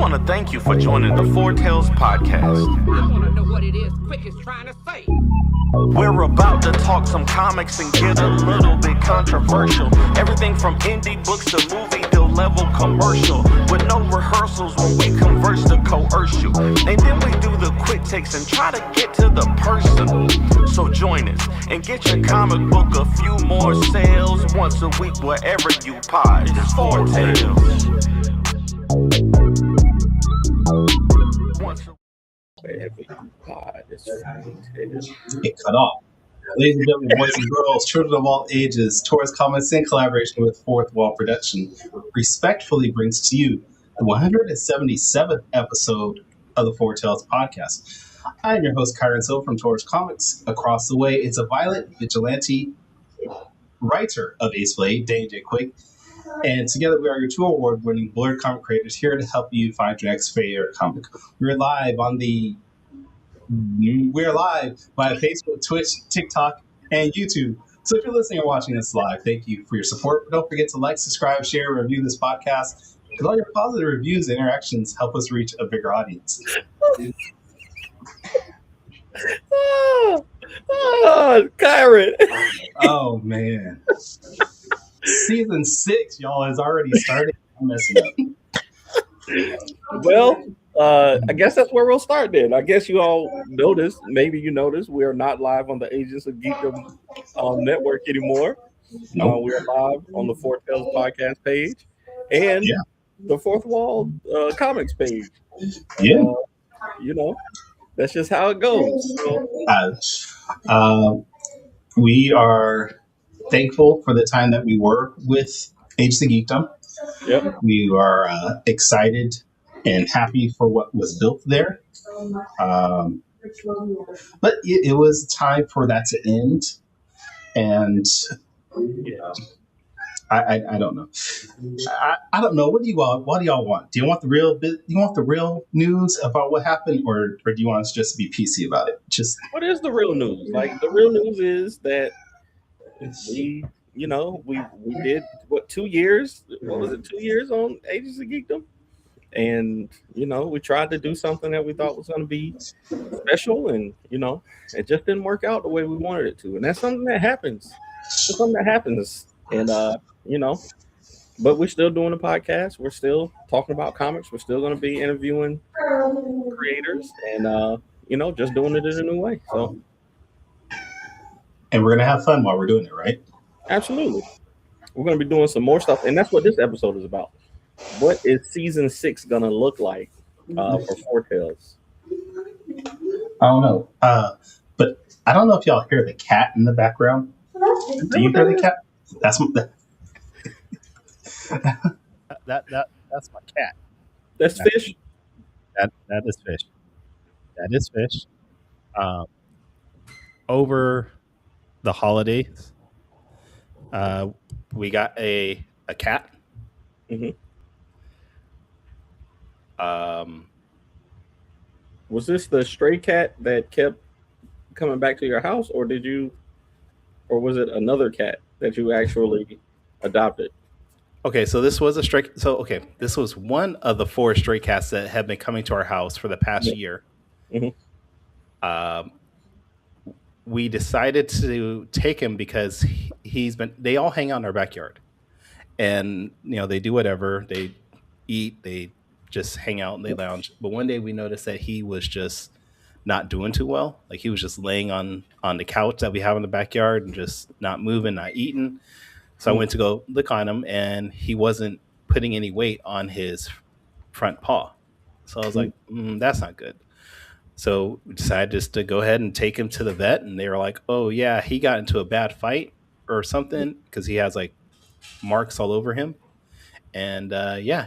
want to thank you for joining the Four Tales podcast. I want to know what it is Quick is trying to say. We're about to talk some comics and get a little bit controversial. Everything from indie books to movie deal level commercial. With no rehearsals when we converse to coerce you. And then we do the quick takes and try to get to the person. So join us and get your comic book a few more sales once a week wherever you pod. It's Four Tales. It cut off. Ladies and gentlemen, boys and girls, children of all ages, Taurus Comics in collaboration with Fourth Wall Production respectfully brings to you the 177th episode of the Four Tales podcast. I am your host, Kyron Silver from Taurus Comics. Across the way, it's a violent vigilante writer of Ace Blade, Dane J. Quick. And together we are your two award-winning Blurred comic creators here to help you find your next favorite comic. We're live via Facebook, Twitch, TikTok, and YouTube. So if you're listening or watching this live, thank you for your support. But don't forget to like, subscribe, share, and review this podcast. Because all your positive reviews and interactions help us reach a bigger audience. Kyron. Oh, man. Season 6, y'all, has already started. I'm messing up. Well, I guess that's where we'll start then. I guess you all noticed, maybe you noticed, we are not live on the Agents of Geekdom network anymore. Nope. We are live on the Four Tales podcast page and the Fourth Wall comics page. Yeah. That's just how it goes. So, We are thankful for the time that we were with Agents of Geekdom. Yep. We are excited and happy for what was built there. But it was time for that to end. And I don't know. I don't know. What do y'all want? Do you want the real news about what happened, or do you want us just to be PC about it? Just what is the real news? Like, the real news is that we did 2 years. What was it? 2 years on Agents of Geekdom. And, we tried to do something that we thought was going to be special. And, it just didn't work out the way we wanted it to. And that's something that happens. It's something that happens. And, but we're still doing a podcast. We're still talking about comics. We're still going to be interviewing creators and, just doing it in a new way. So. And we're going to have fun while we're doing it, right? Absolutely. We're going to be doing some more stuff. And that's what this episode is about. What is season 6 gonna look like for Four Tales? I don't know, but I don't know if y'all hear the cat in the background. Do you hear the cat? That's that's my cat. That's Fish. That is Fish. That is Fish. Over the holidays, we got a cat. Mm-hmm. Was this the stray cat that kept coming back to your house, or was it another cat that you actually adopted? Okay, so this was this was one of the 4 stray cats that have been coming to our house for the past year. Mm-hmm. We decided to take him because they all hang out in our backyard, and they do whatever, they eat, they just hang out and they lounge. But one day we noticed that he was just not doing too well. Like, he was just laying on the couch that we have in the backyard and just not moving, not eating. So I went to go look on him, and he wasn't putting any weight on his front paw. So I was like, that's not good. So we decided just to go ahead and take him to the vet, and they were like, oh yeah, he got into a bad fight or something, because he has like marks all over him. And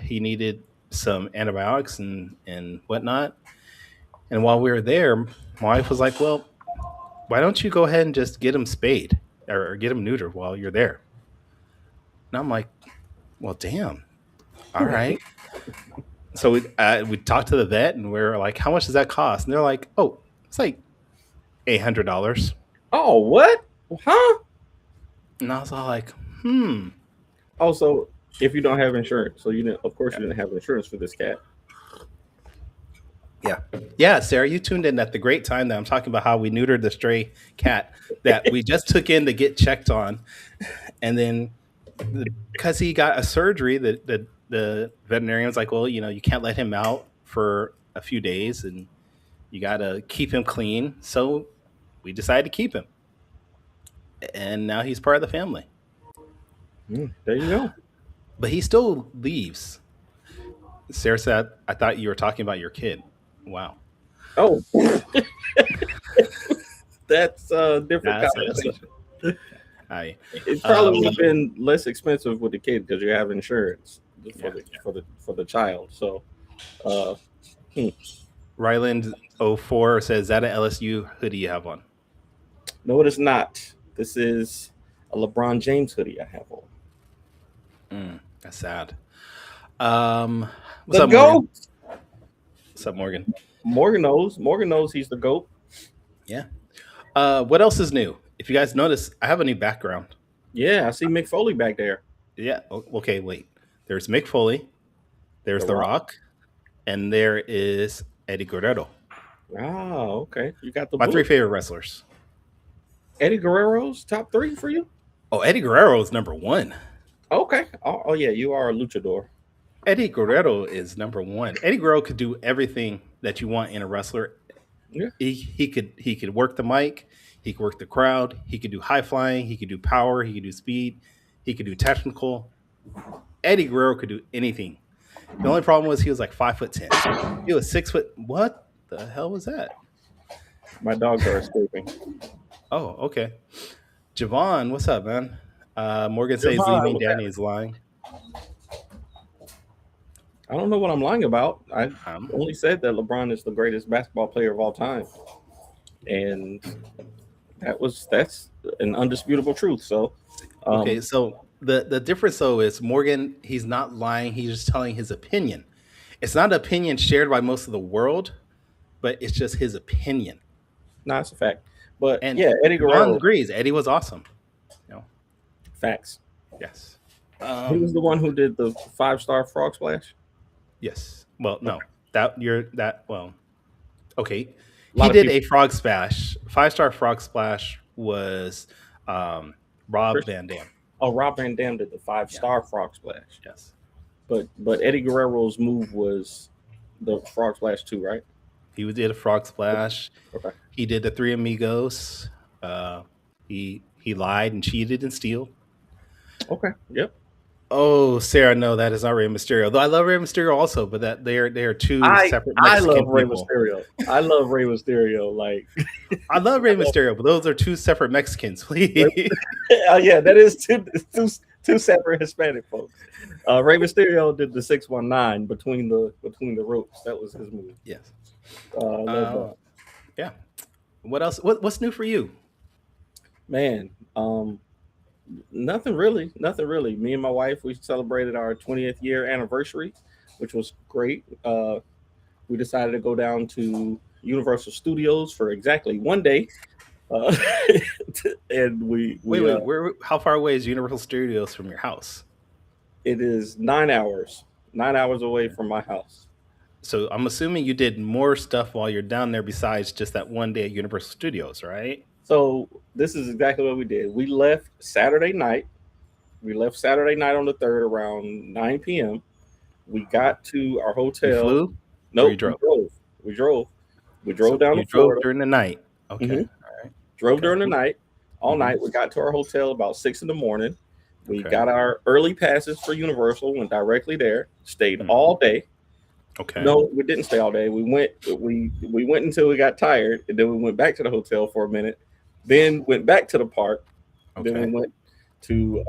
he needed some antibiotics and whatnot. And while we were there, my wife was like, well, why don't you go ahead and just get him spayed or get him neutered while you're there? And I'm like, well, damn. All right. So we talked to the vet, and we were like, how much does that cost? And they're like, oh, it's like $800. Oh, what? Huh? And I was all like, Also, if you don't have insurance, so of course you didn't have insurance for this cat. Yeah, Sarah, you tuned in at the great time that I'm talking about how we neutered the stray cat that we just took in to get checked on, and then because he got a surgery, the veterinarian was like, "Well, you can't let him out for a few days, and you got to keep him clean." So we decided to keep him, and now he's part of the family. There you go. But he still leaves. Sarah said, "I thought you were talking about your kid." Wow, Oh, that's a different that's conversation. I It probably would have been less expensive with the kid because you have insurance for the child. So, Ryland 04 says, "Is that an LSU hoodie you have on?" no, it is not. This is a LeBron James hoodie I have on. That's sad. What's The up, Morgan? GOAT. What's up, Morgan? Morgan knows. Morgan knows he's the GOAT. Yeah. What else is new? If you guys notice, I have a new background. Yeah, I see Mick Foley back there. Yeah. Okay, wait. There's Mick Foley. There's The The Rock. Rock. And there is Eddie Guerrero. Oh, okay. You got the My book. 3 favorite wrestlers. Eddie Guerrero's top 3 for you? Oh, Eddie Guerrero is number 1. Okay. Oh, yeah, you are a luchador. Eddie Guerrero is number 1. Eddie Guerrero could do everything that you want in a wrestler. Yeah. He could work the mic. He could work the crowd. He could do high flying. He could do power. He could do speed. He could do technical. Eddie Guerrero could do anything. The only problem was he was like 5'10". He was 6 foot. What the hell was that? My dogs are escaping. Oh, okay. Javon, what's up, man? Morgan says Javon, leaving. what's Danny is lying. I don't know what I'm lying about. I Um, only said that LeBron is the greatest basketball player of all time, and that's an undisputable truth. So, Okay, so the difference though is Morgan, he's not lying, he's just telling his opinion. It's not an opinion shared by most of the world, but it's just his opinion. nah, it's a fact. But And yeah, Eddie Ron Guerrero. agrees. Eddie was awesome. Facts. Yes. He was the one who did the 5-star frog splash. Yes. Well, no. Well. Okay. A He lot of did people- a frog splash. 5-star frog splash was Rob Chris- Van Dam. Oh, Rob Van Dam did the 5-star frog splash. Yes. But Eddie Guerrero's move was the frog splash too, right? He did a frog splash. Okay. He did the Three Amigos. He lied and cheated and steal. Okay. Yep. Oh, Sarah, no, that is not Rey Mysterio. Though I love Rey Mysterio also, but that they are two separate I Mexican love Rey people. Mysterio. I love Rey Mysterio. Like, I love Rey Mysterio, but those are two separate Mexicans. Please. yeah, that is two separate Hispanic folks. Rey Mysterio did the 619 between the ropes. That was his move. Yes. Love Yeah. What else? What's new for you? that. Man, nothing really. Me and my wife, we celebrated our 20th year anniversary, which was great. We decided to go down to Universal Studios for exactly one day. And we Wait. How far away is Universal Studios from your house? it is 9 hours. 9 hours away from my house. So I'm assuming you did more stuff while you're down there besides just that one day at Universal Studios, right? So this is exactly what we did. We left Saturday night. On the 3rd around 9 p.m. We got to our hotel. You flew? No, Or you drove? We drove. We So drove down you to drove Florida. during the night. Okay. Mhm. All right. Drove Okay. during the night, all Mhm. night. We got to our hotel about 6 in the morning. We Okay. got our early passes for Universal, went directly there, stayed Mhm. all day. Okay. No, we didn't stay all day. We went until we got tired, and then we went back to the hotel for a minute, then went back to the park. Okay. Then we went to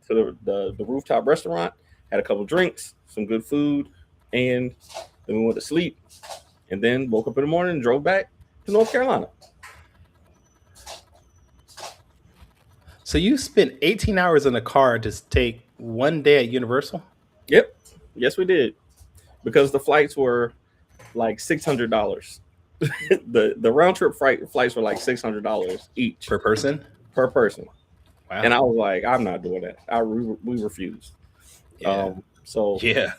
the rooftop restaurant, had a couple drinks, some good food, and then we went to sleep. And then woke up in the morning and drove back to North Carolina. So you spent 18 hours in a car to take one day at Universal? Yep. Yes, we did. Because the flights were like $600. the round trip flights were like $600 each Per person? per person. Wow. And I was like, I'm not doing that. We refused. Yeah. So, Yeah.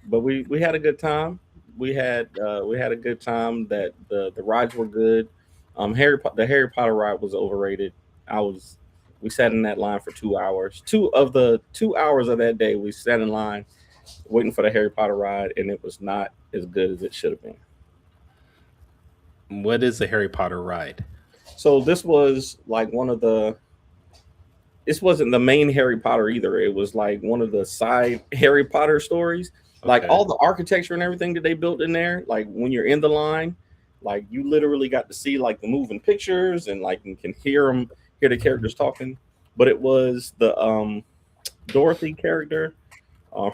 but we had a good time. we had a good time. That the rides were good. The Harry Potter ride was overrated. I was We sat in that line for 2 hours. 2 hours of that day, we sat in line waiting for the Harry Potter ride, and it was not as good as it should have been. What is the Harry Potter ride? So this was like one of the. This wasn't the main Harry Potter either. It was like one of the side Harry Potter stories. Like Okay. all the architecture and everything that they built in there. Like when you're in the line, like you literally got to see like the moving pictures and like you can hear the characters talking. But it was the Dorothy character,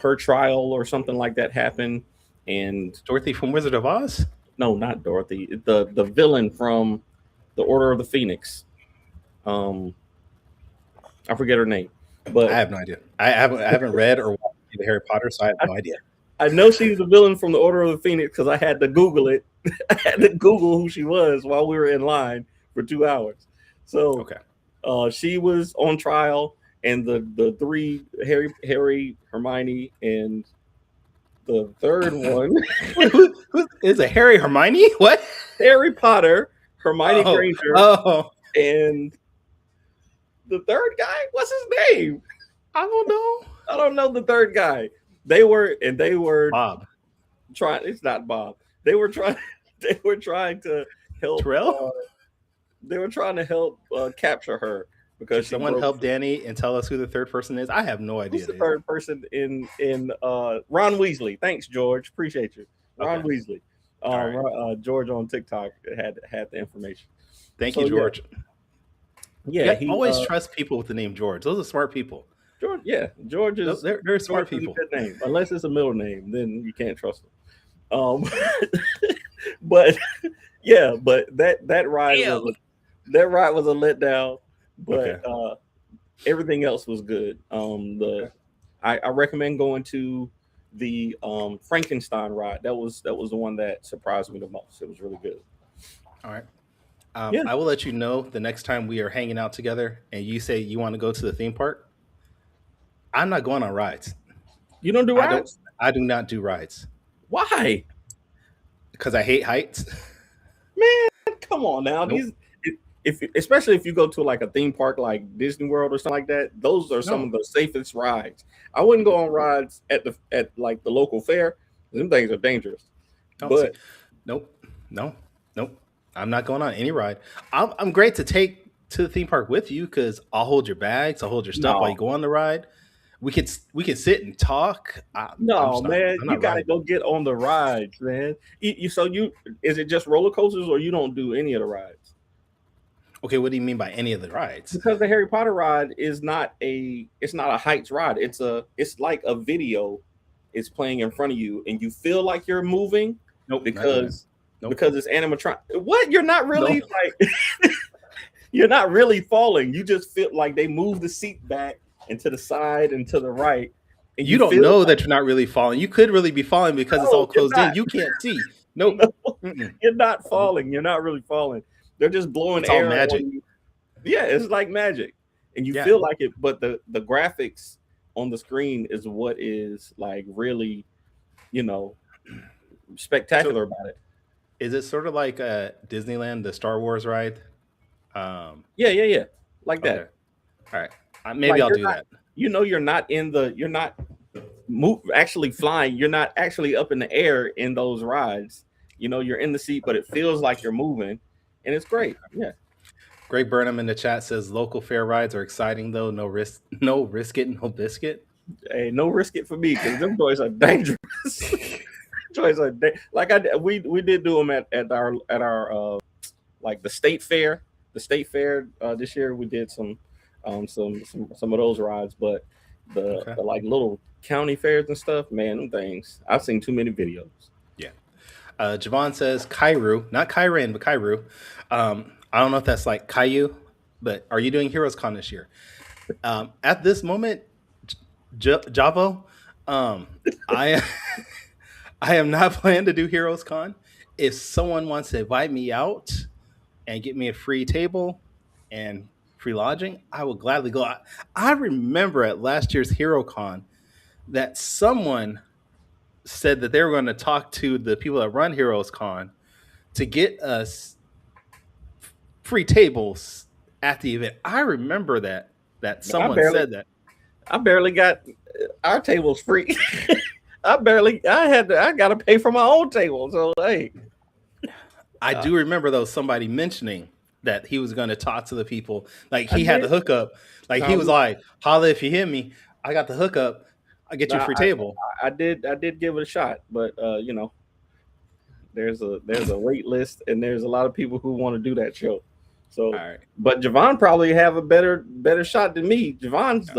her trial or something like that happened, and Dorothy from Wizard of Oz? no, not Dorothy, the villain from the Order of the Phoenix. Um, I forget her name, but I have no idea. I haven't read or watched the Harry Potter, so I have no idea. I know she's the villain from the Order of the Phoenix because I had to Google it. I had to Google who she was while we were in line for 2 hours. So Okay. she was on trial, and the three Harry, Hermione, and the third one, Who is it? Harry Hermione? What? Harry Potter, Hermione Oh, Granger, oh, and the third guy. What's his name? I don't know. I don't know the third guy. They were Bob trying. It's not Bob. They were trying. They were trying to help. Terrell? They were trying to help capture her because she Someone broke- help Danny and tell us who the third person is. I have no idea. Who's the third person in Ron Weasley? Thanks, George. Appreciate you, Ron Okay. Weasley. All George on TikTok had the information. Thank So, you, yeah. George. Yeah, Yeah, always trust people with the name George. Those are smart people. George. Yeah, George is They're smart George is a people. good name, unless it's a middle name, then you can't trust them. But yeah, but that ride was a letdown. But everything else was good. I recommend going to the Frankenstein ride. That was the one that surprised me the most. It was really good. All right. Yeah. I will let you know the next time we are hanging out together and you say you want to go to the theme park. I'm not going on rides. You don't do rides? I do not do rides Why? because I hate heights. Man, come on now. Nope. Especially if you go to like a theme park like Disney World or something like that, those are some No. of the safest rides. I wouldn't go on rides at like the local fair. Them things are dangerous. Don't But say- nope. I'm not going on any ride. I'm great to take to the theme park with you because I'll hold your bags, I'll hold your stuff No. while you go on the ride. We could sit and talk. no, man, I'm you not gotta riding. go get on the rides, man. So is it just roller coasters or you don't do any of the rides? Okay, what do you mean by any of the rides? Because the Harry Potter ride is not a heights ride. It's like a video is playing in front of you and you feel like you're moving Nope. because Nope. because it's animatronic. What? You're not really like you're not really falling. You just feel like they move the seat back and to the side and to the right. And You don't feel know like- that you're not really falling. You could really be falling because it's No, all closed you're in. not. You can't see. Nope. No, Mm-mm. you're not falling. You're not really falling. They're just blowing It's all air. magic. On you. Yeah, it's like magic, and you Yeah. feel like it. But the graphics on the screen is what is like really, spectacular about it. Is it sort of like Disneyland, the Star Wars ride? Yeah, like that. Okay. All right. Maybe Like, I'll you're do not- that. You're not actually flying. You're not actually up in the air in those rides. You're in the seat, but it feels like you're moving, and it's great. Yeah. Greg Burnham in the chat says local fair rides are exciting though. No risk it, no biscuit. Hey, no risk it for me because them toys are dangerous. We did do them at our like the state fair. The state fair this year we did some of those rides, but the like little county fairs and stuff, man, them things. I've seen too many videos. Javon says Kairu, not Kyran, but Kairu. I don't know if that's like Caillou, but are you doing Heroes Con this year? At this moment, Javo, I am not planning to do Heroes Con. If someone wants to invite me out and get me a free table and free lodging, I will gladly go. I remember at last year's HeroCon that someone said that they were going to talk to the people that run Heroes Con to get us free tables at the event. I remember that someone said that. I barely got our tables free. I got to pay for my own table. So hey, I do remember though somebody mentioning that he was going to talk to the people. Like he I had did. the hookup. Like he was like, "Holla if you hit me. I got the hookup. I'll get you a free table." I did give it a shot, but you know, there's a wait list, and there's a lot of people who want to do that show. So, All right. but Javon probably have a better shot than me. Javon's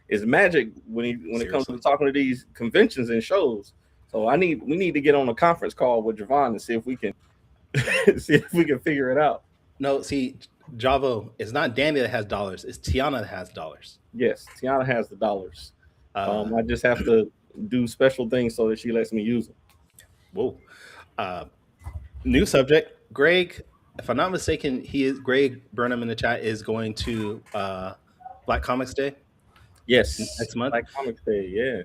is magic when it comes to talking to these conventions and shows. So we need to get on a conference call with Javon and see if we can figure it out. No, see, Javo, it's not Danny that has dollars. It's Tiana that has dollars. Yes, Tiana has the dollars. I just have to do special things so that she lets me use them. Whoa. New subject. Greg, if I'm not mistaken, Greg Burnham in the chat is going to Black Comics Day. Yes, next month. Black Comics Day. Yeah.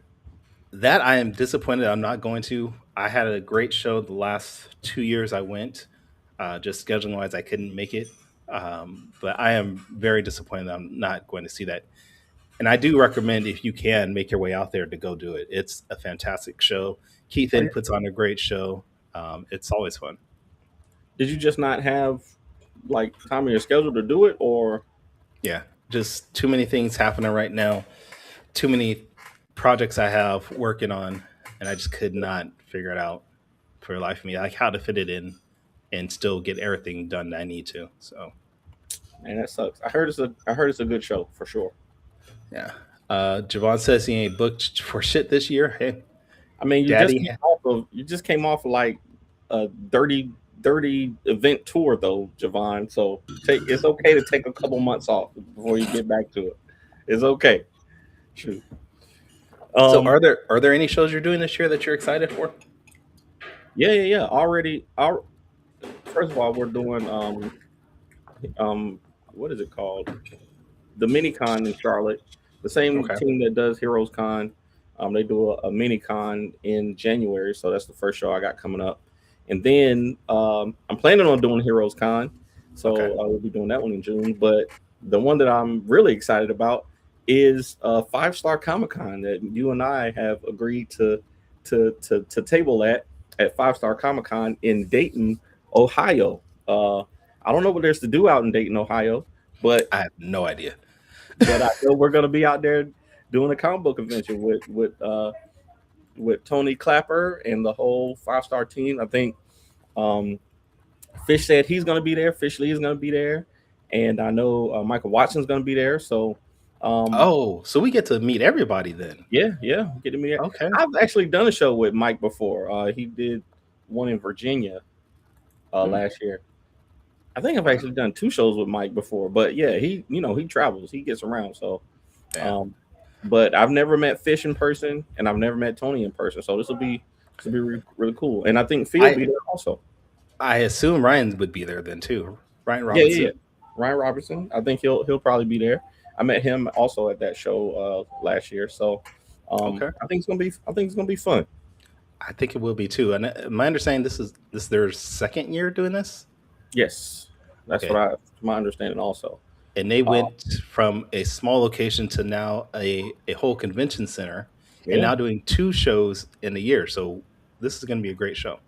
That I am disappointed I'm not going to. I had a great show the last 2 years I went. Just scheduling wise, I couldn't make it. But I am very disappointed that I'm not going to see that. And I do recommend, if you can, make your way out there to go do it. It's a fantastic show. Keith puts on a great show. It's always fun. Did you just not have like time in your schedule to do it, or? Yeah, just too many things happening right now. Too many projects I have working on, and I just could not figure it out for the life of me, like how to fit it in and still get everything done that I need to. So, man, that sucks. I heard it's a good show for sure. Yeah. Javon says he ain't booked for shit this year. Hey, I mean, you just came off of like a dirty event tour though, Javon. So it's okay to take a couple months off before you get back to it. It's okay. True. So are there any shows you're doing this year that you're excited for? Yeah. First of all, we're doing what is it called? The Mini-Con in Charlotte. The same team that does Heroes Con. They do a Mini-Con in January, so that's the first show I got coming up. And then I'm planning on doing Heroes Con, so I will be doing that one in June. But the one that I'm really excited about is 5 Star Comic-Con that you and I have agreed to table at 5 Star Comic-Con in Dayton, Ohio. I don't know what there's to do out in Dayton, Ohio, but I have no idea. But I know we're going to be out there doing a comic book convention with Tony Clapper and the whole 5 Star team. I think Fish said he's going to be there. Fish Lee is going to be there, and I know Michael Watson's going to be there. So, so we get to meet everybody then. Yeah, get to meet. Okay, I've actually done a show with Mike before. He did one in Virginia last year. I think I've actually done 2 shows with Mike before, but yeah, he travels, he gets around. So, but I've never met Fish in person, and I've never met Tony in person. So this will be really cool. And I think Phil will be there also. I assume Ryan would be there then too. Ryan Robertson. Yeah. Ryan Robertson. I think he'll probably be there. I met him also at that show last year. So, I think it's gonna be fun. I think it will be too. And my understanding, this is their second year doing this. Yes, that's my understanding also. And they went from a small location to now a whole convention center, and now doing 2 shows in a year. So this is going to be a great show.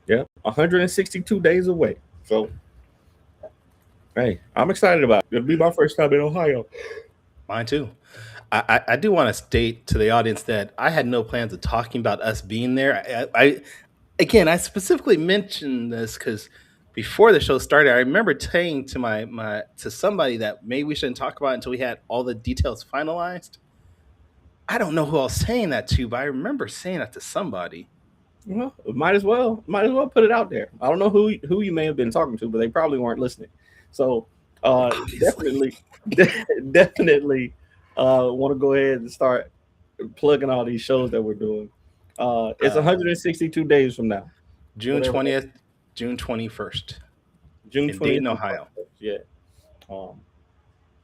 Yeah, 162 days away. So, hey, I'm excited about it. It'll be my first time in Ohio. Mine too. I do want to state to the audience that I had no plans of talking about us being there. I specifically mentioned this because before the show started, I remember saying to to somebody that maybe we shouldn't talk about it until we had all the details finalized. I don't know who I was saying that to, but I remember saying that to somebody. Well, might as well put it out there. I don't know who you may have been talking to, but they probably weren't listening. So definitely want to go ahead and start plugging all these shows that we're doing. It's 162 days from now. June 20th. June 21st. June 20th. Dayton, Ohio. Yeah.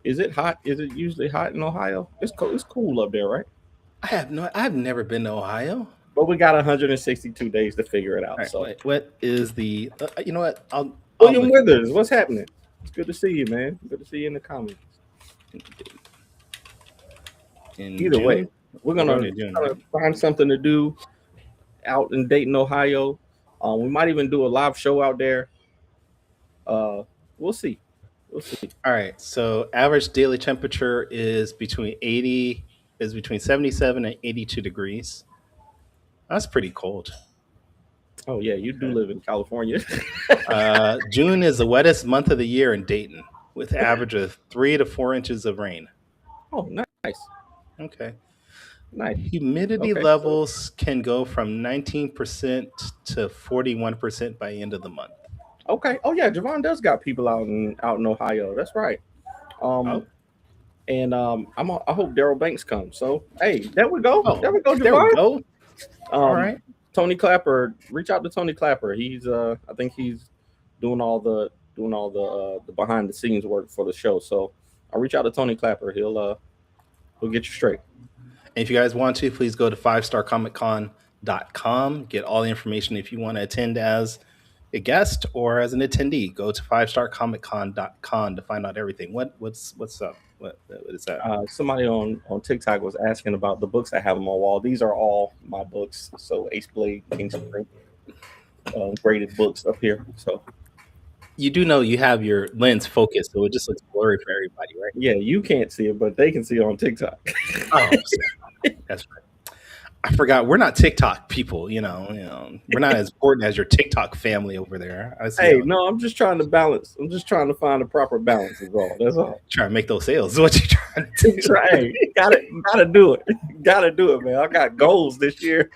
Is it hot? Is it usually hot in Ohio? It's cool up there, right? I've never been to Ohio. But we got 162 days to figure it out. All right, So wait, what is the? You know what? I'll William look Withers, what's happening? It's good to see you, man. Good to see you in the comments. in Either June. way, we're gonna We're in June, try to right? find something to do out in Dayton, Ohio. We might even do a live show out there. We'll see. We'll see. All right. So average daily temperature is between 77 and 82 degrees. That's pretty cold. Oh yeah, you do live in California. June is the wettest month of the year in Dayton, with average of 3 to 4 inches of rain. Oh, nice, Okay. nice. Humidity Okay, levels can go from 19% to 41% by end of the month. Okay. Oh yeah, Javon does got people out in Ohio. That's right. Oh. And I hope Daryl Banks comes. So hey, there we go. Oh, There we go, there we Javon. go. All right. Tony Clapper, reach out to Tony Clapper. He's I think he's doing all the behind the scenes work for the show. So I'll reach out to Tony Clapper. He'll get you straight. And if you guys want to, please go to 5starcomiccon.com. Get all the information if you want to attend as a guest or as an attendee. Go to 5starcomiccon.com to find out everything. What's up? What is that? Somebody on TikTok was asking about the books I have on my wall. These are all my books. So Ace Blade, King's Spring, graded books up here. So You do know you have your lens focused, so it just looks blurry for everybody, right? yeah, you can't see it, but they can see it on TikTok. Oh, that's right. I forgot we're not TikTok people. You know, we're not as important as your TikTok family over there. I see. Hey, no, I'm just trying to balance. I'm just trying to find a proper balance. Is all. That's all. Trying to make those sales. What you trying to do? Hey, gotta do it. Gotta do it, man. I got goals this year.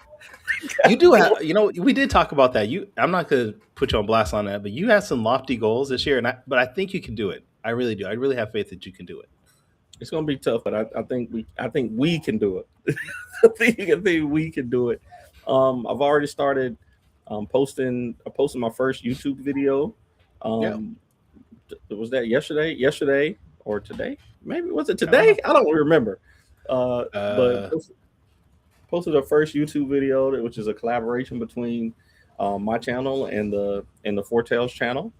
You do have, we did talk about that. I'm not going to put you on blast on that, but you have some lofty goals this year, but I think you can do it. I really do. I really have faith that you can do it. It's gonna be tough, but I think we can do it. I think we can do it. I've already started posting. I posted my first YouTube video. Was that yesterday or today? Maybe was it today? I don't remember. But posted a first YouTube video, which is a collaboration between my channel and the Fortales channel.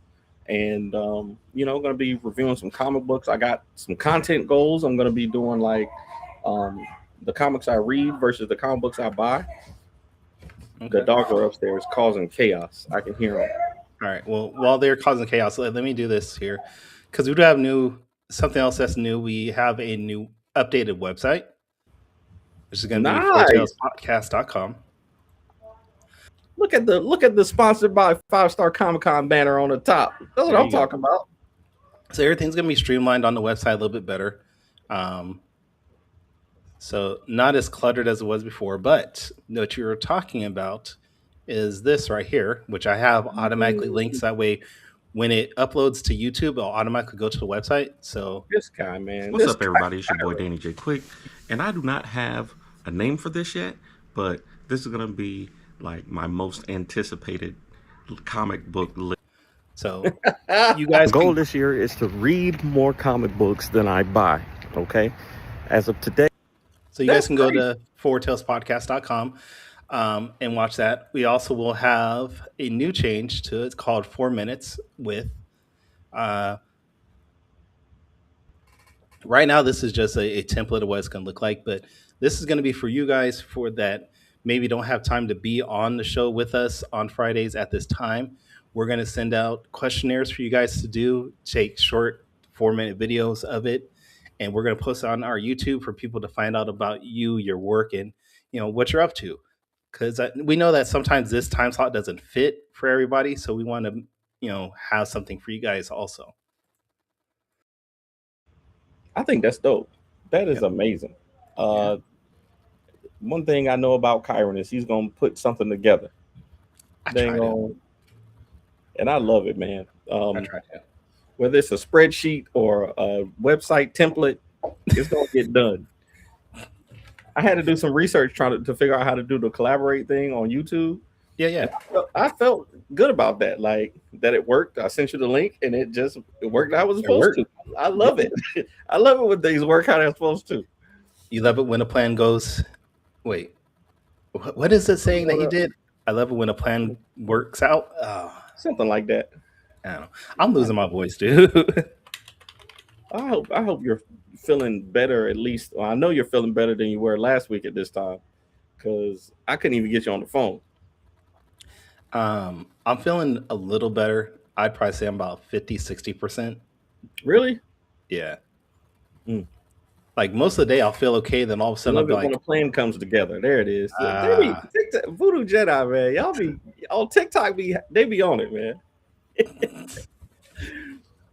And going to be reviewing some comic books. I got some content goals. I'm going to be doing like the comics I read versus the comic books I buy. Okay. The dogs are upstairs causing chaos. I can hear them. All right. Well, while they're causing chaos, let me do this here, because we do have something else that's new. We have a new updated website, which is going to be fortalespodcast.com. Look at the sponsored by 5-Star Comic Con banner on the top. That's what I'm talking about. So everything's going to be streamlined on the website a little bit better. So not as cluttered as it was before, but what you're talking about is this right here, which I have automatically linked. That way, when it uploads to YouTube, it'll automatically go to the website. So this guy, man. What's up, everybody? It's your boy Danny J. Quick, and I do not have a name for this yet, but this is going to be like my most anticipated comic book list. So you guys, goal this year is to read more comic books than I buy. Okay, as of today. So you guys can go to fortalespodcast.com and watch that. We also will have a new change to it. It's called 4 Minutes with. Right now, this is just a template of what it's going to look like, but this is going to be for you guys for that maybe don't have time to be on the show with us on Fridays at this time. We're going to send out questionnaires for you guys to do, take short 4-minute videos of it. And we're going to post it on our YouTube for people to find out about you, your work, and what you're up to. Because we know that sometimes this time slot doesn't fit for everybody, so we want to, have something for you guys also. I think that's dope. That is amazing. One thing I know about Kyron is he's gonna put something together. And I love it, man. I try to. Whether it's a spreadsheet or a website template, it's gonna get done. I had to do some research trying to figure out how to do the collaborate thing on YouTube. Yeah. I felt good about that, like that it worked. I sent you the link and it worked how it was supposed to. I love it. I love it when things work how they're supposed to. You love it when a plan goes. Wait. What is it saying that he did? I love it when a plan works out. Oh, Something like that. I don't know. I'm losing my voice, dude. I hope you're feeling better at least. Well, I know you're feeling better than you were last week at this time, because I couldn't even get you on the phone. I'm feeling a little better. I'd probably say I'm about 50-60%. Really? Yeah. Mm. Like most of the day, I'll feel okay. Then all of a I sudden, I'll love be it when like, a plan comes together. There it is. Ah. Voodoo Jedi, man. Y'all be on TikTok. They be on it, man.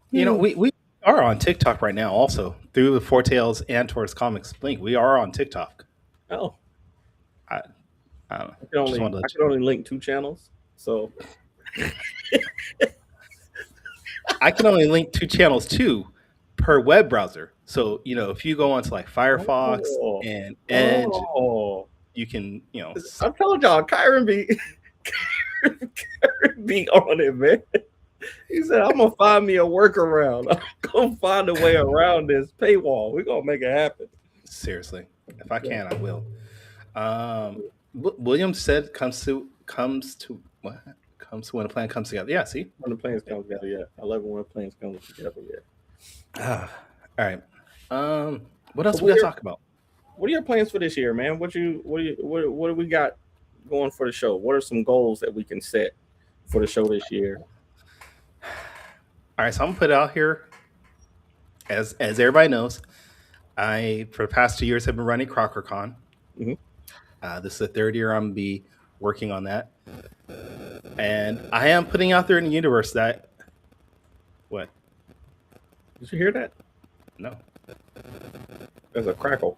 you know, we are on TikTok right now, also through the Four Tales and Taurus Comics link. We are on TikTok. Oh, I don't know. I can Just wanted to I let can only link 2 channels. So I can only link 2 channels too per web browser. So if you go onto like Firefox Oh. and Edge, oh, you can I told y'all, Kyron be on it, man. He said, "I'm gonna find me a workaround. I'm gonna find a way around this paywall. We're gonna make it happen." seriously, if I can, I will. William said comes to what? Comes to when a plan comes together. Yeah, see? When the plans come together, yeah. I love it when the plans come together, yeah. All right. What else So we got to we're- talk about? What are your plans for this year, man? What do we got going for the show? What are some goals that we can set for the show this year? All right, so I'm gonna put it out here. As everybody knows, I for the past 2 years have been running CrockerCon. Mhm. This is the 3rd year I'm gonna be working on that, and I am putting out there in the universe that what? Did you hear that? No, There's a crackle.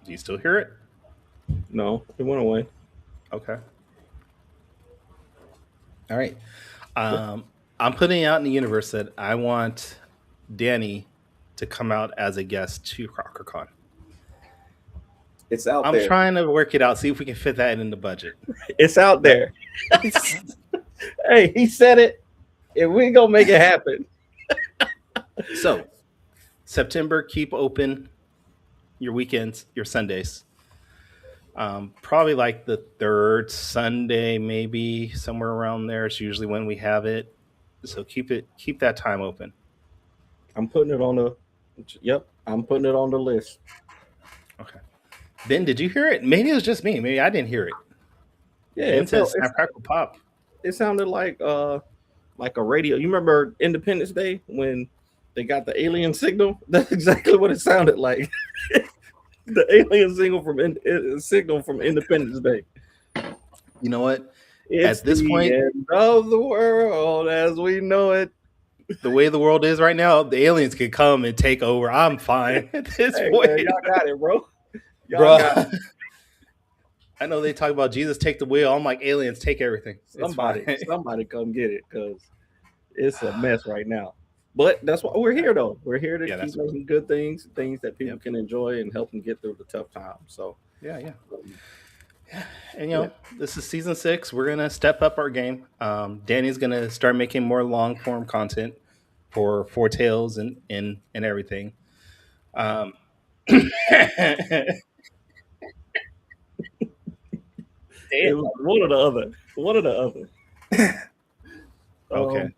do you still hear it? No, it went away. Okay. All right. I'm putting out in the universe that I want Danny to come out as a guest to CrockerCon. It's out I'm there. trying to work it out, see if we can fit that in the budget. It's out there. Hey, he said it, and we gonna make it happen. So, September, keep open your weekends, your Sundays. Probably like the 3rd Sunday, maybe somewhere around there. It's usually when we have it. So keep that time open. I'm putting it on the. Yep, I'm putting it on the list. Okay. Ben, did you hear it? Maybe it was just me. Maybe I didn't hear it. Yeah, Ben says Snap Crackle Pop. it sounded like a radio. You remember Independence Day when they got the alien signal? That's exactly what it sounded like. The alien signal from Independence Day. You know what? It's At this the point- end of the world as we know it. The way the world is right now, the aliens can come and take over. I'm fine at this Hey, point. man, y'all got it, bro. Y'all Bro, got it. I know they talk about Jesus take the wheel. I'm like, aliens take everything. It's fine. Somebody come get it, because it's a mess right now. But that's why we're here, though. We're here to Yeah, keep that's making good things that people Yep. can enjoy and help them get through the tough times. So Yeah. And this is season 6. We're gonna step up our game. Danny's gonna start making more long form content for Four Tales and everything. it was one or the other. Okay.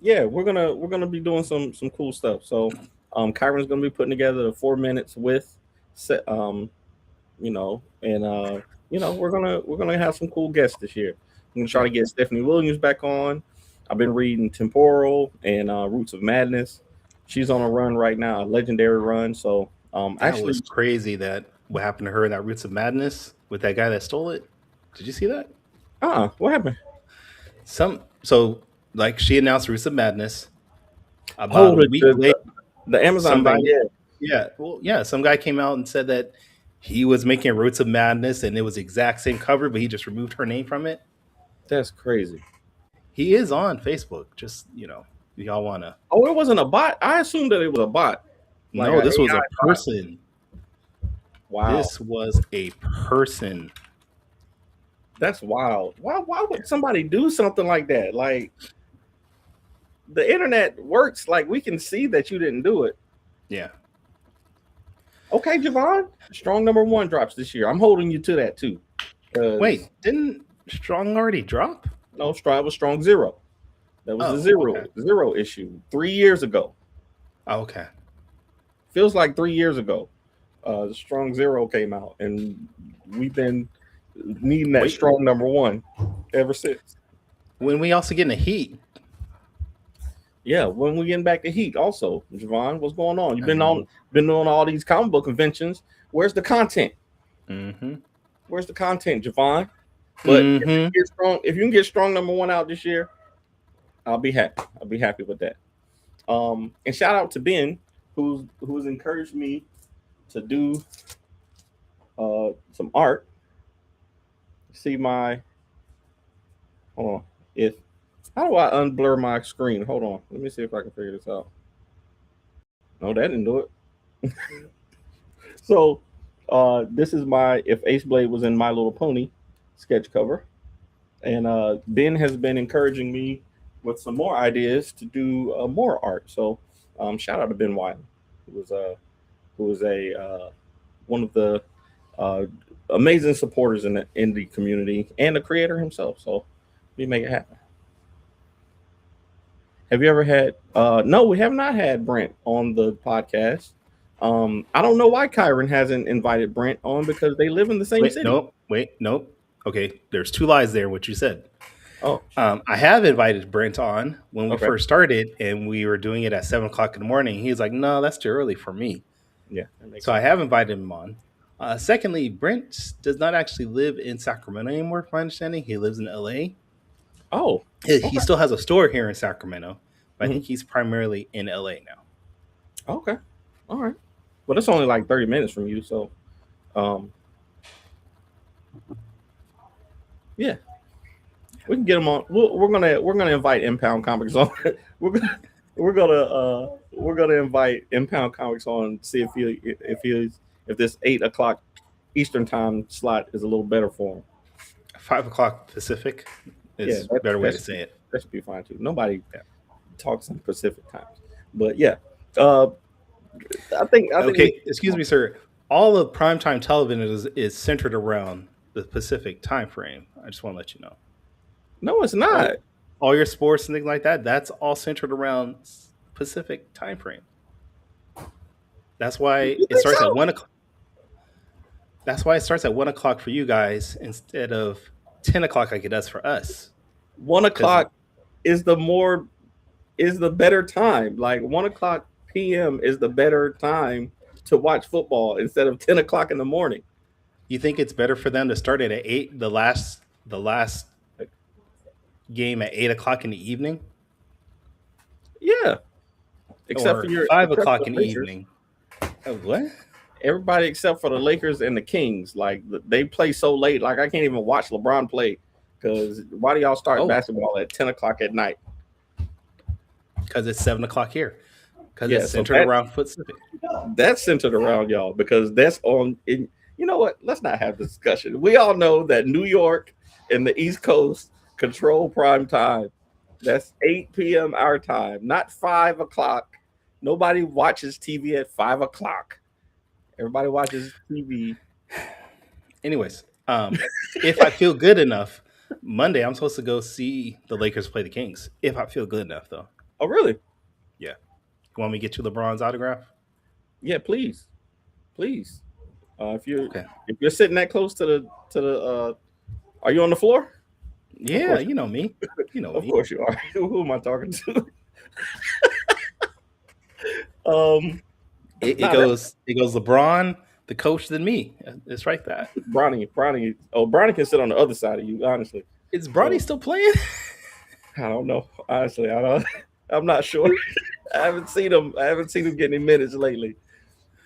Yeah, we're gonna be doing some cool stuff. So Kyron's gonna be putting together the 4 minutes with we're gonna have some cool guests this year. I'm gonna try to get Stephanie Williams back on. I've been reading Temporal and Roots of Madness. She's on a run right now, a legendary run. So That was crazy that what happened to her in that Roots of Madness with that guy that stole it. Did you see that? what happened? Like she announced Roots of Madness about a week later. The Amazon Somebody- thing, yeah. Some guy came out and said that he was making Roots of Madness and it was the exact same cover, but he just removed her name from it. That's crazy. He is on Facebook. Just y'all wanna. Oh, it wasn't a bot. I assumed that it was a bot. Like No, a this was AI a bot. person. Wow, This was a person. that's wild. Why would somebody do something like that? Like, the internet works. Like, we can see that you didn't do it. Yeah. Okay, Javon, strong number 1 drops this year. I'm holding you to that too. Wait, didn't Strong already drop? No, Strong was Strong Zero. That was the okay. zero issue 3 years ago. Oh, okay. Feels like 3 years ago. The Strong Zero came out, and we've been needing that strong number 1 ever since. When we also getting a Heat? Yeah, when we getting back to Heat, also, Javon, what's going on? You've been on all these comic book conventions. Where's the content? Mm-hmm. Where's the content, Javon? But if you can get strong number 1 out this year, I'll be happy. I'll be happy with that. And shout out to Ben, who's encouraged me to do some art. See my, hold on. How do I unblur my screen? Hold on. Let me see if I can figure this out. No, that didn't do it. So this is my If Ace Blade Was in My Little Pony sketch cover. And Ben has been encouraging me with some more ideas to do more art. So shout out to Ben Wiley, who was one of the amazing supporters in the indie community and the creator himself. So we make it happen. Have you ever had no, we have not had Brent on the podcast. I don't know why Kyron hasn't invited Brent on, because they live in the same city. Nope. Okay, there's 2 lies there, what you said. Oh, I have invited Brent on when we first started, and we were doing it at 7:00 in the morning. He's like, "No, that's too early for me." yeah. So I have invited him on. Secondly, Brent does not actually live in Sacramento anymore, from my understanding. He lives in LA. Oh, He still has a store here in Sacramento, but I think he's primarily in LA now. okay. All right. Well, it's only like 30 minutes from you, so yeah. We can get him on. We're gonna invite Impound Comics on. we're gonna invite Impound Comics on, see if this 8:00 Eastern time slot is a little better for him. 5:00 Pacific is a better way to say it. That should be fine too. Nobody talks in Pacific times, but yeah. I think. Okay, excuse me, sir. All of primetime television is centered around the Pacific time frame. I just want to let you know. No, it's not. All your sports and things like that, that's all centered around Pacific time frame. That's why it starts at 1:00. That's why it starts at 1:00 for you guys instead of 10:00 like it does for us. 1:00 is the better time. Like 1:00 p.m. is the better time to watch football instead of 10:00 in the morning. You think it's better for them to start it at 8, the last game at 8:00 in the evening? Yeah. Except or for your 5:00 in the evening. What? Everybody except for the Lakers and the Kings. Like they play so late. Like I can't even watch LeBron play, because why do y'all start basketball at 10:00 at night? Because it's 7:00 here. Because Yeah, it's so centered around Pacific. That's centered around y'all, because that's on. You know what? Let's not have this discussion. We all know that New York and the East Coast control prime time. That's 8 p.m. our time, not 5:00. Nobody watches TV at 5:00. Everybody watches TV. Anyways, if I feel good enough, Monday I'm supposed to go see the Lakers play the Kings. If I feel good enough, though. Oh, really? Yeah. You want me to get you LeBron's autograph? Yeah, please. If you're sitting that close to the are you on the floor? Yeah, you know me. You know Of me. course you are. Who am I talking to? It goes LeBron, the coach, then me. It's right there. Bronny. Oh, Bronny can sit on the other side of you, honestly. Is Bronny still playing? I don't know. Honestly, I'm not sure. I haven't seen him get any minutes lately.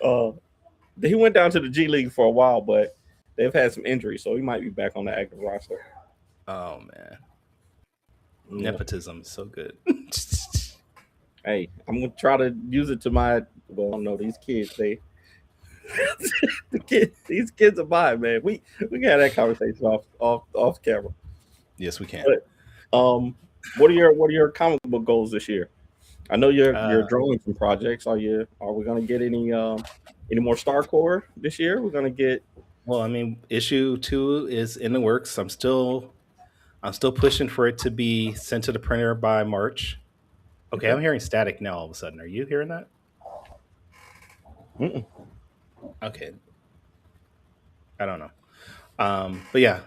He went down to the G League for a while, but they've had some injuries, so he might be back on the active roster. Oh man. Nepotism is so good. Hey, I'm gonna try to use it to my. Well, I don't know, these kids. These kids are mine, man. We can have that conversation off camera. Yes, we can. But, what are your comic book goals this year? I know you're drawing some projects. Are we gonna get any Any more StarCore this year? We're gonna get. Well, I mean, issue 2 is in the works. I'm still pushing for it to be sent to the printer by March. Okay, Okay. I'm hearing static now all of a sudden. Are you hearing that? Mm-mm. Okay. I don't know. But yeah,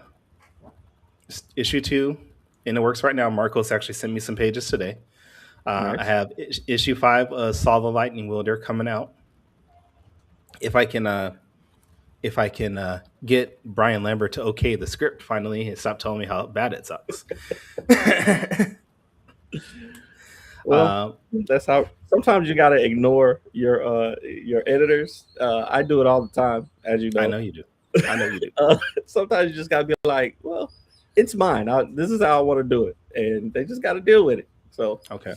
issue 2 in the works right now. Marcos actually sent me some pages today. Nice. I have issue 5, Saw the Lightning Wielder, coming out. If I can get Brian Lambert to okay the script finally and stop telling me how bad it sucks. Well, that's how. Sometimes you gotta ignore your editors. I do it all the time, as you know. I know you do. I know you do. Sometimes you just gotta be like, well, it's mine. This is how I want to do it, and they just gotta deal with it. So Okay.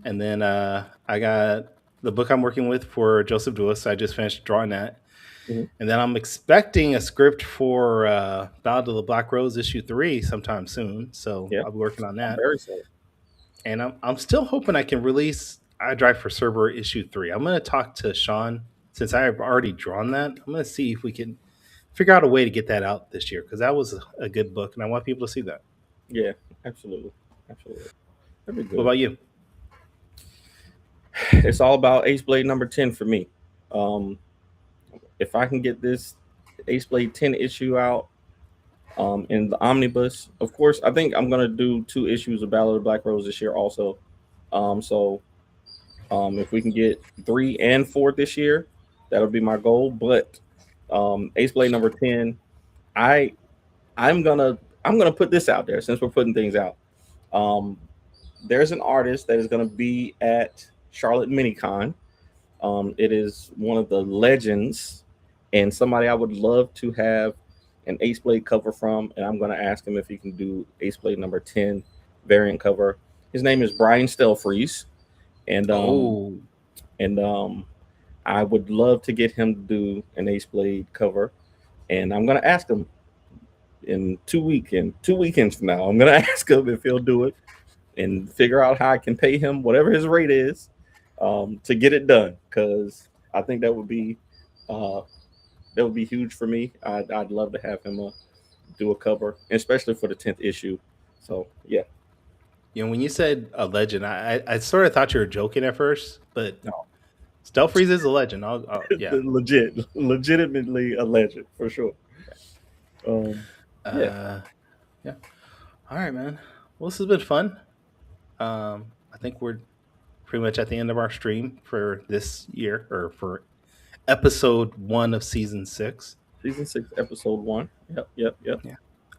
And then I got the book I'm working with for Joseph Lewis. I just finished drawing that. Mhm. And then I'm expecting a script for Ballad of the Black Rose issue 3 sometime soon. So Yeah. I'll be working on that. very soon. And I'm still hoping I can release I Drive for Cerber issue 3. I'm going to talk to Sean since I have already drawn that. I'm going to see if we can figure out a way to get that out this year because that was a good book and I want people to see that. Yeah, absolutely. That'd be good. What about you? It's all about Ace Blade number 10 for me. If I can get this Ace Blade 10 issue out in the omnibus, of course, I think I'm gonna do 2 issues of Ballad of Black Rose this year also. If we can get 3 and 4 this year, that'll be my goal. But Ace Blade number 10, I'm gonna put this out there since we're putting things out. There's an artist that is gonna be at Charlotte Minicon. It is one of the legends and somebody I would love to have an Ace Blade cover from, and I'm going to ask him if he can do Ace Blade number 10 variant cover. His name is Brian Stelfreeze, and I would love to get him to do an Ace Blade cover, and I'm going to ask him in 2 weekends from now. I'm going to ask him if he'll do it and figure out how I can pay him whatever his rate is to get it done, because I think that would be huge for me. I'd love to have him do a cover, especially for the 10th issue. So yeah. You know, when you said a legend, I sort of thought you were joking at first, but No. Stelfreeze is a legend. Yeah. Legitimately a legend for sure. Yeah. All right, man. Well, this has been fun. I think we're pretty much at the end of our stream for this year, or for episode 1 of season 6. Season 6, episode 1. Yep. Yeah.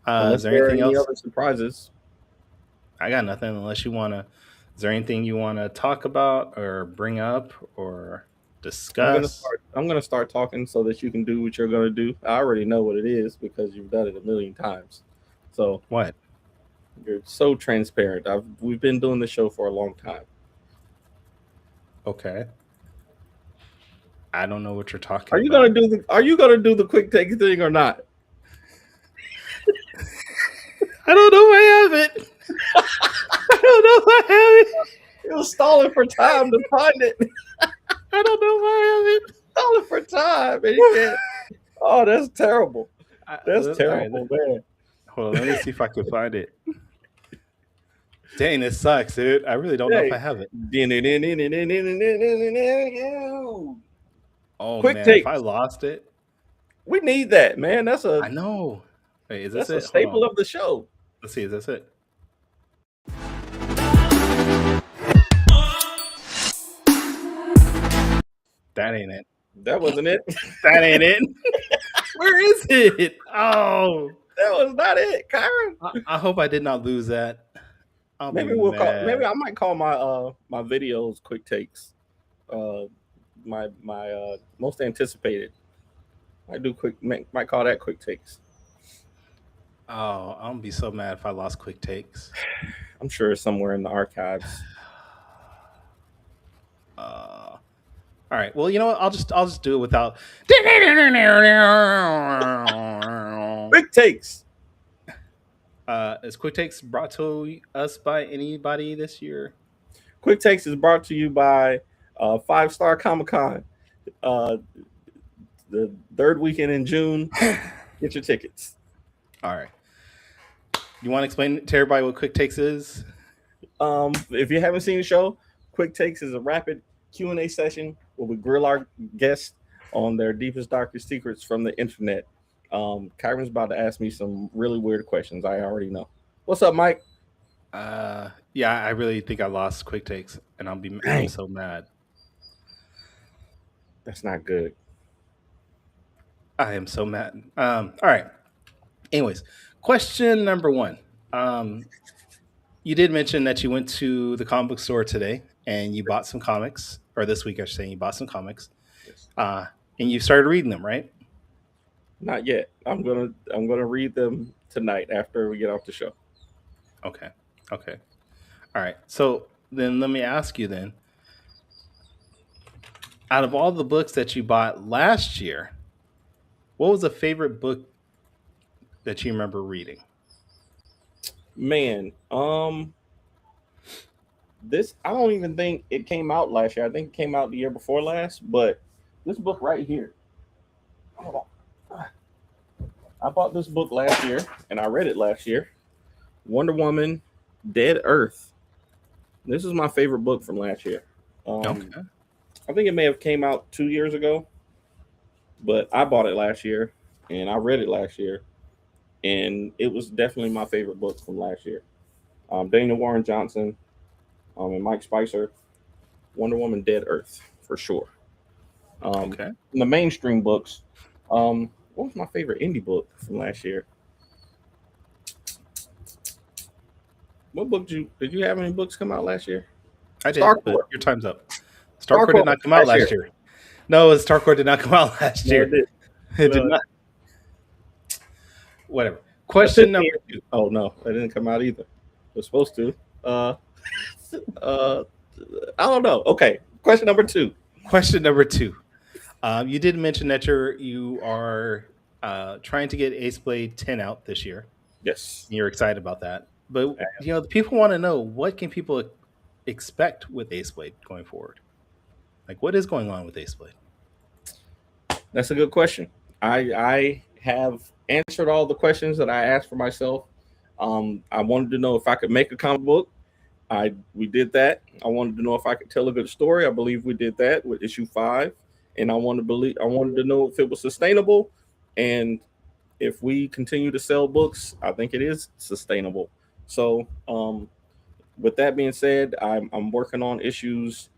Unless Is there anything any else? other surprises? I got nothing unless you want to. Is there anything you want to talk about or bring up or discuss? I'm gonna start talking so that you can do what you're gonna do. I already know what it is because you've done it a million times. So What? you're so transparent. We've been doing the show for a long time. Okay. I don't know what you're talking Are you about. gonna do the quick take thing or not? I don't know if I have it. I don't know if I have it. It was stalling for time to find it. I don't know if I have it. Stalling for time. And you can't. Oh, that's terrible. That's All right, terrible, man. Hold on, let me see if I can find it. Dang, this sucks, dude. I really don't know if I have it. Oh Quick man, takes. if I lost it, We need that, man. That's I know. Wait, is this a it? Hold staple on. of the show. Let's see, is this it? That ain't it. That wasn't it. That ain't it. Where is it? Oh, That was not it, Kyron. I hope I did not lose that. I'll Maybe be we'll call. mad. Maybe I might call my my videos quick takes. My most anticipated. Might call that quick takes. Oh, I'm gonna be so mad if I lost quick takes. I'm sure it's somewhere in the archives. All right. Well, you know what? I'll just do it without. Quick takes. Is quick takes brought to us by anybody this year? Quick takes is brought to you by 5 Star Comic Con. the third weekend in June. Get your tickets. All right. You want to explain to everybody what Quick Takes is? If you haven't seen the show, Quick Takes is a rapid Q&A session where we grill our guests on their deepest, darkest secrets from the internet. Kyron's about to ask me some really weird questions. I already know. What's up, Mike? Yeah, I really think I lost Quick Takes, and I'm so mad. That's not good. I am so mad. All right. Anyways, question number 1. You did mention that you went to the comic book store today and you bought some comics, or this week I should say, you bought some comics, Yes. and you started reading them, right? Not yet. I'm gonna read them tonight after we get off the show. Okay. All right. So then let me ask you then, out of all the books that you bought last year, what was a favorite book that you remember reading? Man, this I don't even think it came out last year. I think it came out the year before last, but this book right here. Hold on. I bought this book last year and I read it last year. Wonder Woman, Dead Earth. This is my favorite book from last year. Okay. I think it may have came out 2 years ago, but I bought it last year and I read it last year, and it was definitely my favorite book from last year. Dana Warren Johnson, and Mike Spicer, Wonder Woman, Dead Earth for sure. Okay. The mainstream books. What was my favorite indie book from last year? What book did you have any books come out last year? I did, Starcourt. but your time's up. Starcourt did not come out last year. No, Starcourt did not come out last No, year. it did. It did not. Whatever. Question number 2. Oh no, it didn't come out either. It was supposed to. I don't know. Okay. Question number 2. Question number 2. You did mention that you are trying to get Ace Blade 10 out this year. Yes. You're excited about that. But the people want to know, what can people expect with Ace Blade going forward? Like, what is going on with Ace Blade? That's a good question. I have answered all the questions that I asked for myself. I wanted to know if I could make a comic book. We did that. I wanted to know if I could tell a good story. I believe we did that with issue 5. And I wanted to know if it was sustainable, and if we continue to sell books, I think it is sustainable. So, with that being said, I'm working on issues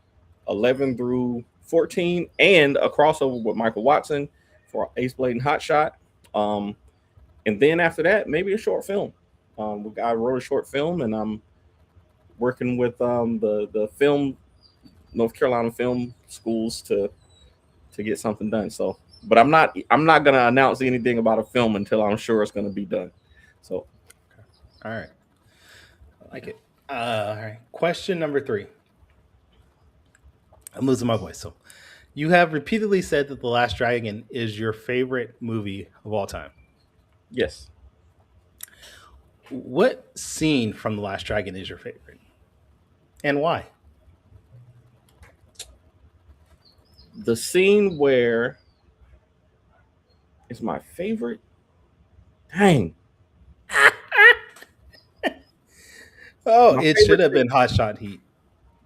11 through 14 and a crossover with Michael Watson for Ace Blade and Hot Shot. And then after that, maybe a short film. I wrote a short film, and I'm working with the film North Carolina film schools to get something done. So, but I'm not gonna announce anything about a film until I'm sure it's gonna be done. So, All right. I like it. All right. Question number 3. I'm losing my voice. So, you have repeatedly said that The Last Dragon is your favorite movie of all time. yes, What scene from The Last Dragon is your favorite? And why? the scene where it's my favorite. Dang. Oh, My it favorite should have scene- been Hot Shot Heat.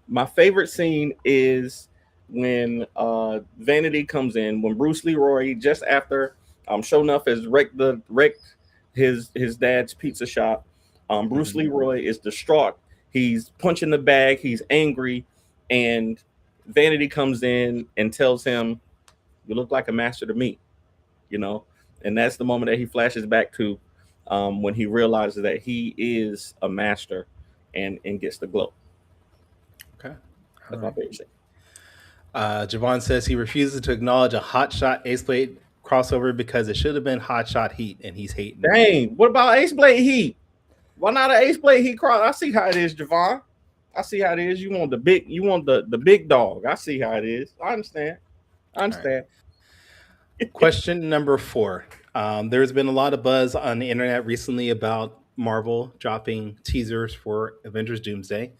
My favorite scene is when Vanity comes in, when Bruce Leroy, just after Sho'nuff has wrecked his dad's pizza shop. Bruce Leroy is distraught. He's punching the bag. He's angry, and Vanity comes in and tells him, "You look like a master to me," and that's the moment that he flashes back to when he realizes that he is a master and gets the glow. Okay. That's my favorite scene. Javon says he refuses to acknowledge a Hot Shot Ace Blade crossover because it should have been Hot Shot Heat, and he's hating. Dang, what about Ace Blade Heat? Why not an Ace Blade Heat cross? I see how it is, Javon. I see how it is. You want the big dog. I see how it is. I understand. Question number 4. There's been a lot of buzz on the internet recently about Marvel dropping teasers for Avengers Doomsday,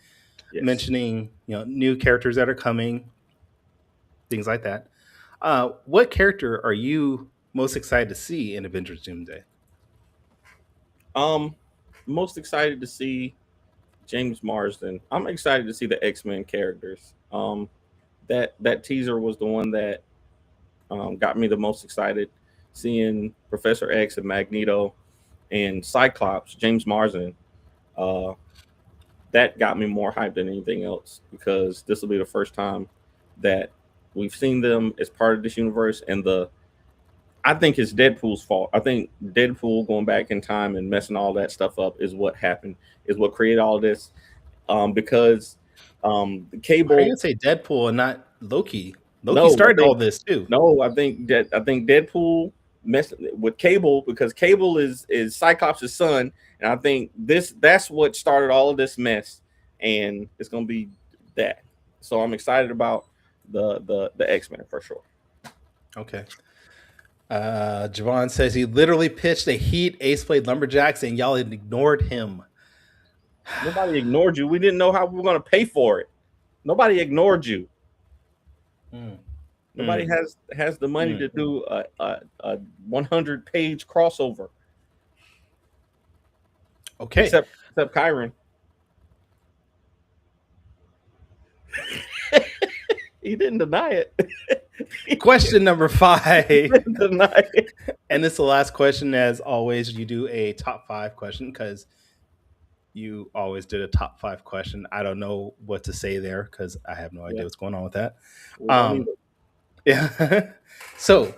Yes. mentioning new characters that are coming, things like that. What character are you most excited to see in Avengers Doomsday? Most excited to see James Marsden. I'm excited to see the X-Men characters. That teaser was the one that got me the most excited. Seeing Professor X and Magneto and Cyclops, James Marsden, that got me more hyped than anything else, because this will be the first time that we've seen them as part of this universe. And I think it's Deadpool's fault. I think Deadpool going back in time and messing all that stuff up is what happened, is what created all this. Because Cable. Are you gonna say Deadpool and not Loki? Loki No, started all this too. No, I think Deadpool messed with Cable, because Cable is Cyclops' son, and I think that's what started all of this mess, and it's gonna be that. So I'm excited about the X-Men for sure. Okay. Javon says he literally pitched a Heat Ace Blade Lumberjacks and y'all ignored him. Nobody ignored you. We didn't know how we were going to pay for it. Nobody ignored you. Nobody has the money to do a 100-page crossover. Okay. Except Kyron. He didn't deny it. Question number 5. Deny it. And this is the last question. As always, you do a top 5 question, because you always did a top 5 question. I don't know what to say there, because I have no idea what's going on with that. Yeah. So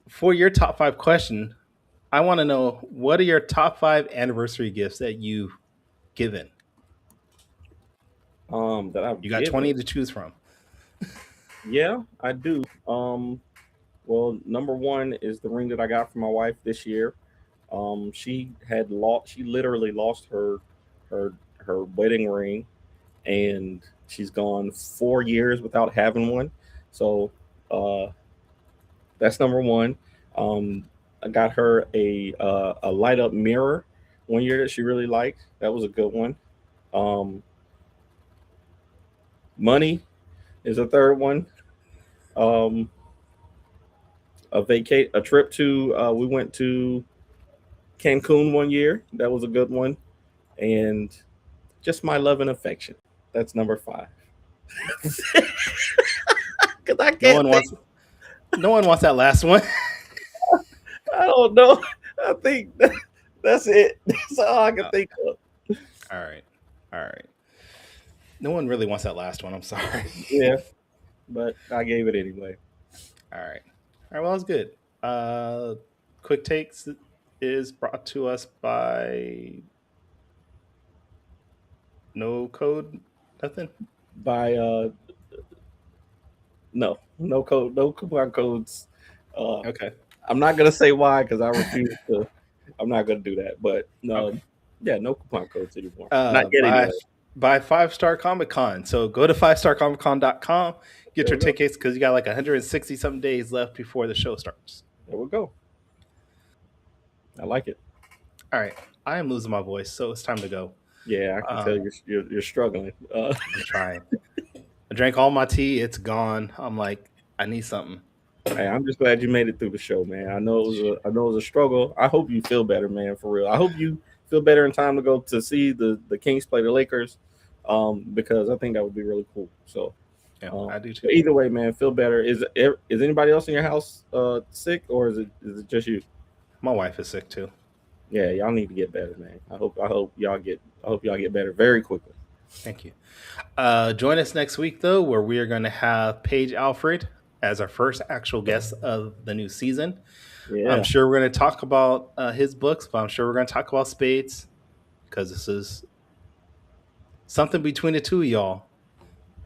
for your top 5 question, I want to know, what are your top 5 anniversary gifts that you've given? That I've You got 20 to choose from. Yeah, I do. Well, number 1 is the ring that I got from my wife this year. She literally lost her wedding ring, and she's gone 4 years without having one. So that's number 1. I got her a light up mirror one year that she really liked. That was a good one. Money is a third one. A trip to we went to Cancun one year. That was a good one. And just my love and affection. That's number 5. Because I can't. No one wants that last one. I don't know. I think that's it. That's all I can think of. All right. No one really wants that last one. I'm sorry. Yeah, but I gave it anyway. All right. Well, it's good. Quick Takes is brought to us by No Code Nothing. By no code, no coupon codes. Okay. I'm not gonna say why, because I refuse to. I'm not gonna do that. But no, Okay. Yeah, no coupon codes anymore. Not yet anyway. By 5-Star Comic Con. So go to 5starcomiccon.com, get your tickets, because you got like 160 something days left before the show starts. There we go. I like it. All right. I am losing my voice, so it's time to go. Yeah, I can tell you're struggling. I'm trying. I drank all my tea. It's gone. I'm like, I need something. Hey, I'm just glad you made it through the show, man. I know it was a struggle. I hope you feel better, man, for real. I hope you feel better in time to go to see the Kings play the Lakers, because I think that would be really cool. So yeah, I do too. Either way, man, feel better. Is anybody else in your house sick, or is it just you? My wife is sick too. Yeah, y'all need to get better, man. I hope y'all get better very quickly. Thank you. Join us next week, though, where we are going to have Paige Alfred as our first actual guest of the new season. Yeah. I'm sure we're going to talk about his books, but I'm sure we're going to talk about Spades, because this is something between the two of y'all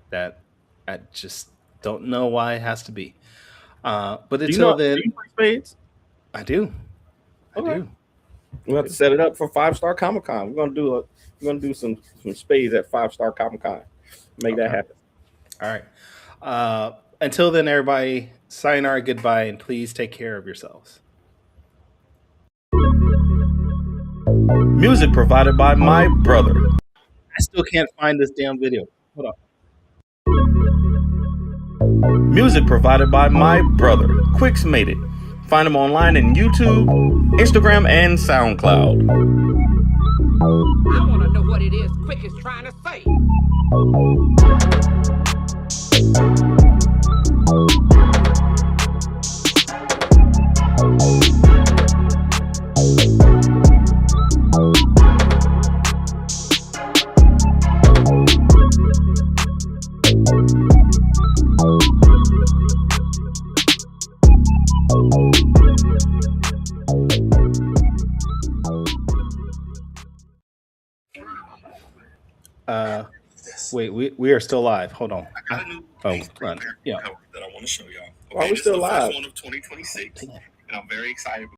that I just don't know why it has to be. But until then, do you play Spades? I do. Okay. I do. We'll have to set it up for 5-Star Comic Con. We're gonna do some spades at 5-Star Comic Con. Make that happen. All right. Until then, everybody, sayonara, goodbye, and please take care of yourselves. Music provided by my brother. I still can't find this damn video. Hold on. Music provided by my brother, Quix Made It. Find him online in YouTube, Instagram, and SoundCloud. I want to know what it is Quick is trying to say. Wait, we are still live. Hold on. Run. Yeah. Why are we still live? One of 2026, and I'm very excited.